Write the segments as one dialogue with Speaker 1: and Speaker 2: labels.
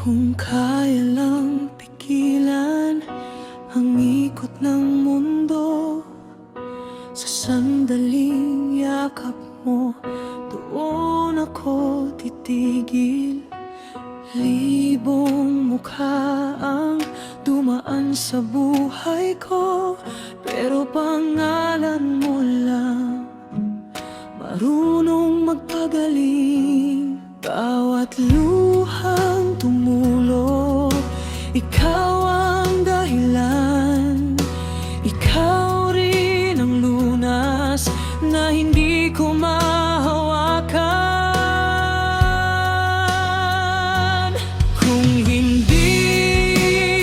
Speaker 1: Kung kaya lang pigilan ang ikot ng mundo, sa sandaling yakap mo, doon ako titigil. Libong mukha ang dumaan sa buhay ko, pero pangalan mo lang marunong magpagaling. Bawat luhang tumulo, ikaw ang dahilan. Ikaw rin ang lunas na hindi ko mahawakan. Kung hindi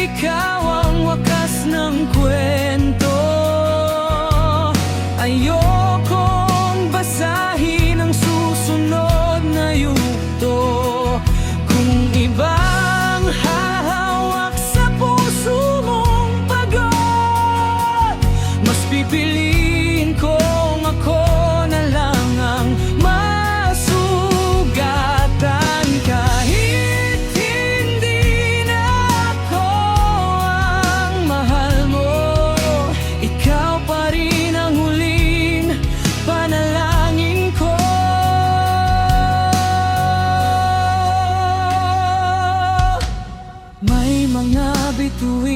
Speaker 1: ikaw ang wakas ng kwento, ayokong basahin ang susunod na yugto. Kung ibang hahawak sa puso mong pagod, mas pipiliin kong ako na lang ang masugatan. Kahit hindi na ako ang mahal mo, ikaw pa rin ang huling panalangin ko. May mga bituin